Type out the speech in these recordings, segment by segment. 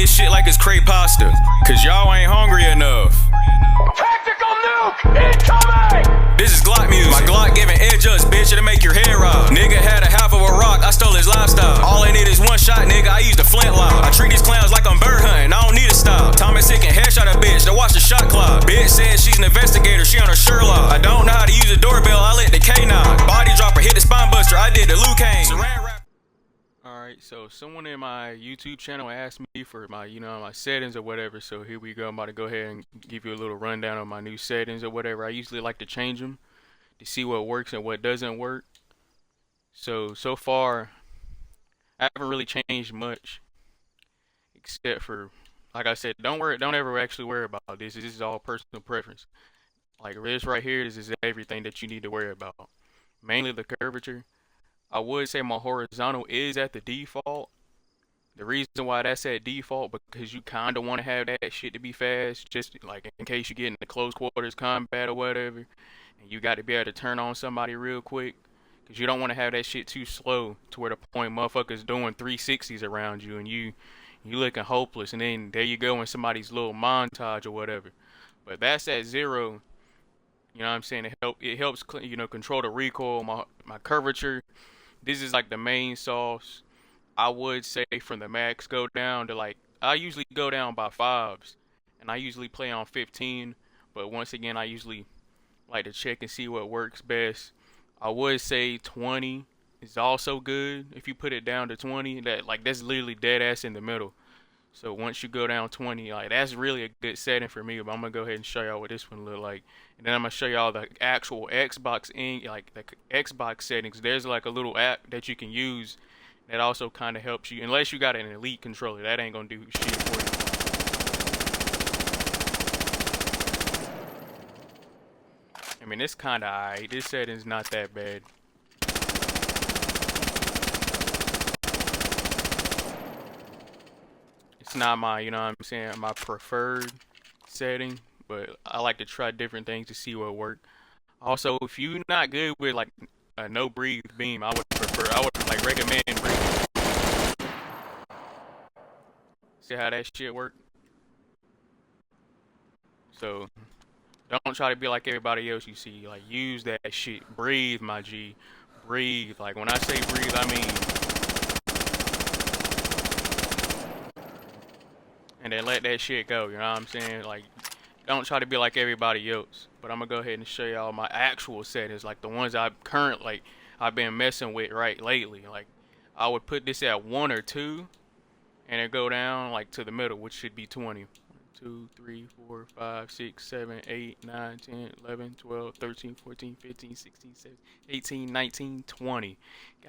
this shit like it's crepe pasta, cause y'all ain't hungry enough. Tactical nuke incoming! This is Glock music. My Glock giving edge us, bitch, it'll make your head rock. Nigga had a half of a rock, I stole his lifestyle. All I need is one shot, nigga, I use the flintlock. I treat these clowns like I'm bird hunting, I don't need to stop. Thomas Sick and headshot a bitch, to watch the shot clock. Bitch says she's an investigator, she on her Sherlock. I don't know how to use a doorbell, I let the K knock. Body dropper, hit the spine buster, I did the Luke Kane. Alright, so someone in my YouTube channel asked me for my, my settings or whatever, so here we go. I'm about to go ahead and give you a little rundown of my new settings or whatever. I usually like to change them to see what works and what doesn't work. So far, I haven't really changed much, except for, like I said, don't ever actually worry about this. This is all personal preference. Like this right here, this is everything that you need to worry about. Mainly the curvature. I would say my horizontal is at the default. The reason why that's at default, because you kind of want to have that shit to be fast, just like in case you get into close quarters combat or whatever, and you got to be able to turn on somebody real quick, because you don't want to have that shit too slow to where the point motherfuckers doing 360s around you and you looking hopeless, and then there you go in somebody's little montage or whatever. But that's at 0. You know what I'm saying? It helps control the recoil, my curvature. This is like the main sauce. I would say from the max go down to like, I usually go down by 5s, and I usually play on 15, but once again I usually like to check and see what works best. I would say 20 is also good. If you put it down to 20, that's literally dead ass in the middle. So once you go down 20, like that's really a good setting for me. But I'm gonna go ahead and show y'all what this one look like, and then I'm gonna show y'all the actual Xbox like the Xbox settings. There's like a little app that you can use that also kind of helps you, unless you got an elite controller. That ain't gonna do shit for you. I mean, it's kind of alright. This setting's not that bad. It's not my, my preferred setting, but I like to try different things to see what work. Also, if you're not good with like a no breathe beam, I would recommend breathe. See how that shit work? So don't try to be like everybody else you see. Like, use that shit. Breathe, my G. Breathe. Like, when I say breathe, I mean. And then let that shit go, you know what I'm saying? Like, don't try to be like everybody else. But I'm gonna go ahead and show y'all my actual settings, like the ones I've been messing with lately. Like, I would put this at 1 or 2, and it go down like to the middle, which should be 20. 1, 2, 3, 4, 5, 6, 7, 8, 9, 10, 11, 12, 13, 14, 15, 16, 17, 18, 19, 20.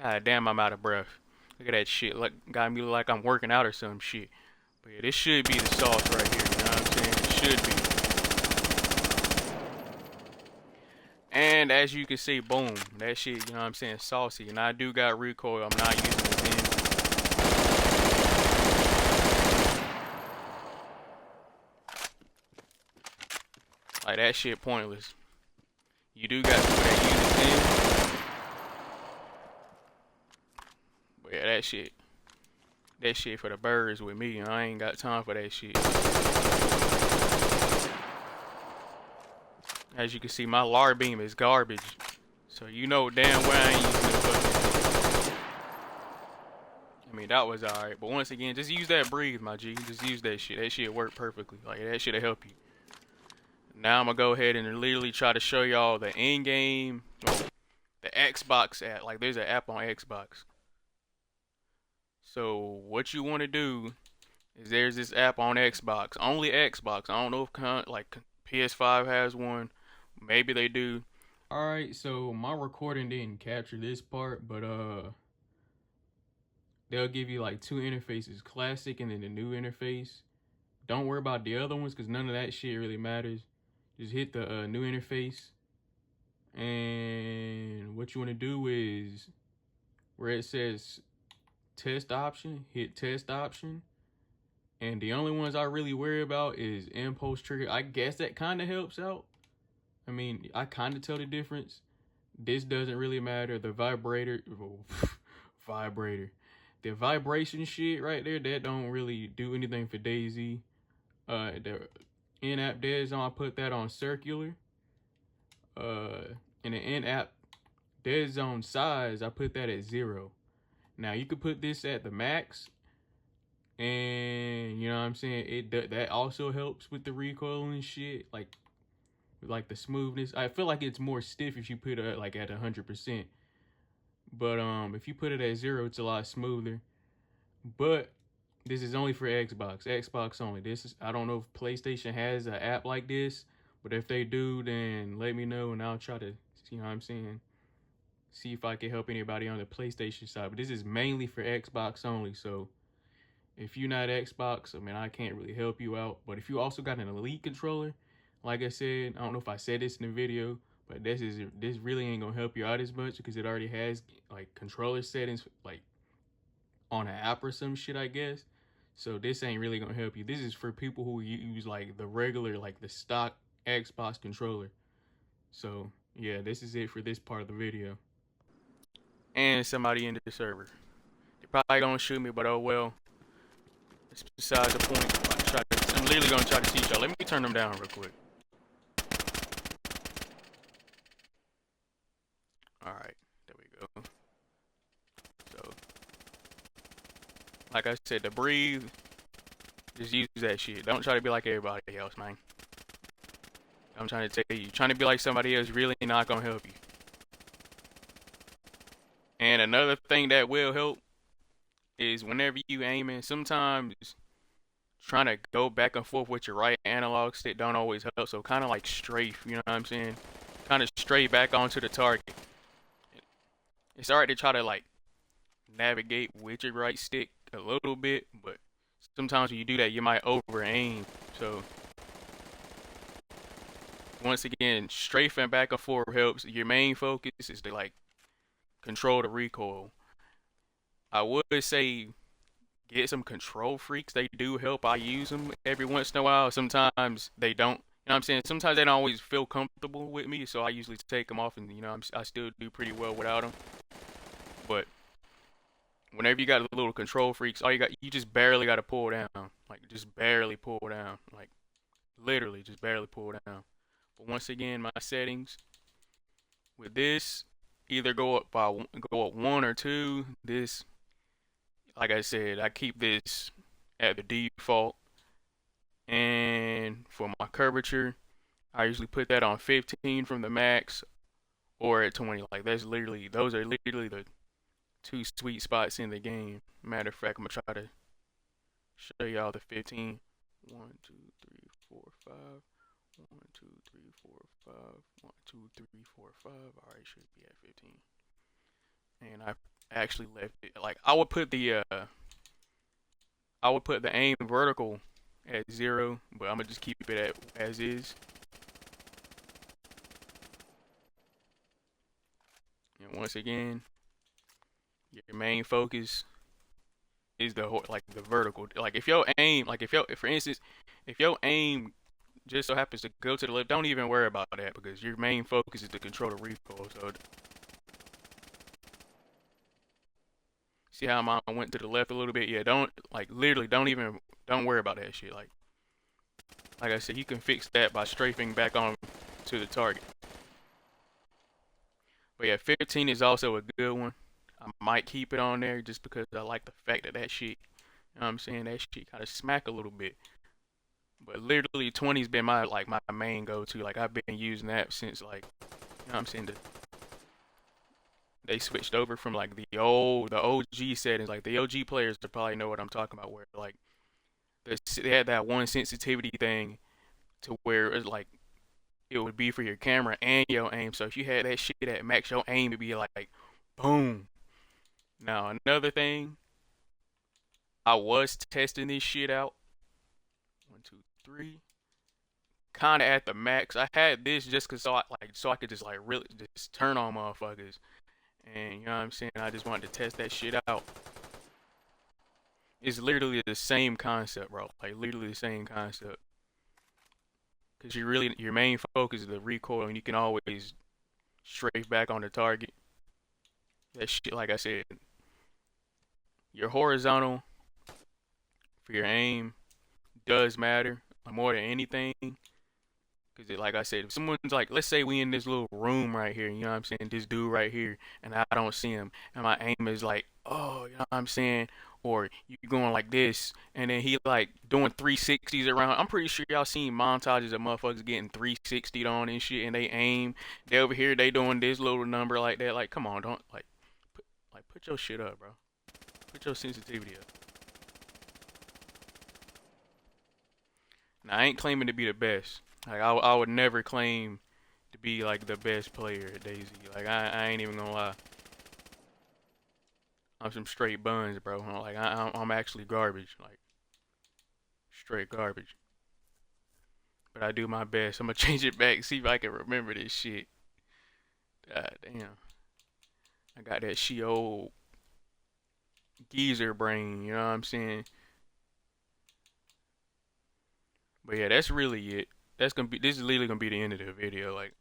God damn, I'm out of breath. Look at that shit. Like, got me like I'm working out or some shit. But yeah, this should be the sauce right here, you know what I'm saying? It should be. And as you can see, boom, that shit, you know what I'm saying, saucy. And I do got recoil, I'm not using the pin. Like, that shit pointless. You do got people that use the pin. But yeah, that shit for the birds with me. I ain't got time for that shit. As you can see, my LAR beam is garbage. So you know damn well I ain't using it. I mean, that was alright. But once again, just use that breathe, my G. Just use that shit. That shit worked perfectly. Like, that shit'll help you. Now I'm gonna go ahead and literally try to show y'all the in-game, the Xbox app. Like, there's an app on Xbox. So what you want to do is there's this app on Xbox, only Xbox. I don't know if like PS5 has one. Maybe they do. All right, so my recording didn't capture this part, but they'll give you like 2 interfaces, classic and then the new interface. Don't worry about the other ones because none of that shit really matters. Just hit the new interface, and what you want to do is where it says test option, hit test option. And the only ones I really worry about is impulse trigger. I guess that kind of helps out. I mean, I kind of tell the difference. This doesn't really matter. The vibrator, the vibration shit right there, that don't really do anything for DayZ. The in-app dead zone, I put that on circular. In the in-app dead zone size, I put that at 0. Now you could put this at the max, and you know what I'm saying, that also helps with the recoil and shit, like the smoothness. I feel like it's more stiff if you put it like at 100%. But if you put it at 0, it's a lot smoother. But this is only for Xbox only. This is, I don't know if PlayStation has an app like this, but if they do, then let me know and I'll try to, you know what I'm saying, see if I can help anybody on the PlayStation side. But this is mainly for Xbox only, so if you're not Xbox, I mean, I can't really help you out. But if you also got an Elite controller, like I said, I don't know if I said this in the video, but this really ain't gonna help you out as much because it already has like controller settings like on an app or some shit, I guess. So this ain't really gonna help you. This is for people who use like the regular, like the stock Xbox controller. So yeah, this is it for this part of the video. And somebody in the server. They probably gonna shoot me, but oh well. It's besides the point. I'm literally gonna try to teach y'all. Let me turn them down real quick. Alright, there we go. So, like I said, to breathe, just use that shit. Don't try to be like everybody else, man. I'm trying to tell you, trying to be like somebody else really not gonna help you. And another thing that will help is whenever you aiming, sometimes trying to go back and forth with your right analog stick don't always help. So kind of like strafe, you know what I'm saying? Kind of stray back onto the target. It's alright to try to like navigate with your right stick a little bit, but sometimes when you do that, you might over aim. So once again, strafing back and forth helps. Your main focus is to like control the recoil. I would say get some control freaks. They do help. I use them every once in a while. Sometimes they don't. You know what I'm saying? Sometimes they don't always feel comfortable with me, so I usually take them off, and you know I still do pretty well without them. But whenever you got a little control freaks, you just barely got to pull down, like just barely pull down, like literally just barely pull down. But once again, my settings with this either go up 1 or 2. This, like I said, I keep this at the default. And for my curvature, I usually put that on 15 from the max or at 20. Like those are literally the 2 sweet spots in the game. Matter of fact, I'm gonna try to show y'all the 15. 1, 2, 3, 4, 5. 1, 2, 3, 4, 5. 1, 2, 3, 4, 5. Alright, should be at 15. And I actually left it like I would put the aim vertical at 0, but I'm gonna just keep it at as is. And once again, your main focus is the vertical. Like if your aim, for instance, if your aim just so happens to go to the left, don't even worry about that because your main focus is to control the recoil. So see how mine went to the left a little bit? Yeah, don't worry about that shit. Like I said, you can fix that by strafing back on to the target. But yeah, 15 is also a good one. I might keep it on there just because I like the fact that shit, you know what I'm saying, that shit kind of smack a little bit. But literally 20's been my main go-to. Like I've been using that since like, you know what I'm saying, they switched over from like the OG settings. Like the OG players to probably know what I'm talking about, where like they had that one sensitivity thing to where it's like it would be for your camera and your aim. So if you had that shit at max, your aim would be like boom. Now another thing, I was testing this shit out. 1, 2, 3. Kind of at the max. I had this just cause so I could just like really just turn on motherfuckers. And you know what I'm saying? I just wanted to test that shit out. It's literally the same concept, bro. Like literally the same concept. Cause your main focus is the recoil, and you can always strafe back on the target. That shit, like I said, your horizontal for your aim does matter more than anything. Cause like I said, if someone's like, let's say we in this little room right here, you know what I'm saying, this dude right here, and I don't see him, and my aim is like, oh, you know what I'm saying, or you going like this, and then he like doing 360s around. I'm pretty sure y'all seen montages of motherfuckers getting 360'd on and shit, and they aim, they over here, they doing this little number like that. Like, come on, don't put your shit up, bro. Put your sensitivity up. Now, I ain't claiming to be the best. Like, I would never claim to be, like, the best player at DayZ. Like, I ain't even gonna lie. I'm some straight buns, bro. Like, I'm actually garbage. Like, straight garbage. But I do my best. I'm gonna change it back, see if I can remember this shit. God damn. I got that she old geezer brain, you know what I'm saying? But yeah, that's really it. This is literally gonna be the end of the video. Like,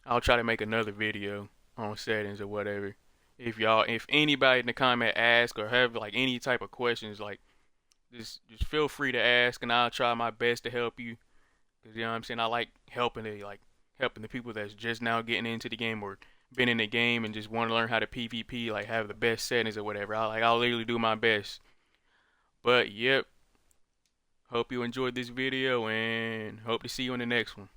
I'll try to make another video on settings or whatever. If anybody in the comment ask or have like any type of questions, like just feel free to ask, and I'll try my best to help you. Cause you know what I'm saying, I like helping the people that's just now getting into the game or been in the game and just want to learn how to PvP, like have the best settings or whatever. I'll literally do my best. But yep. Hope you enjoyed this video and hope to see you in the next one.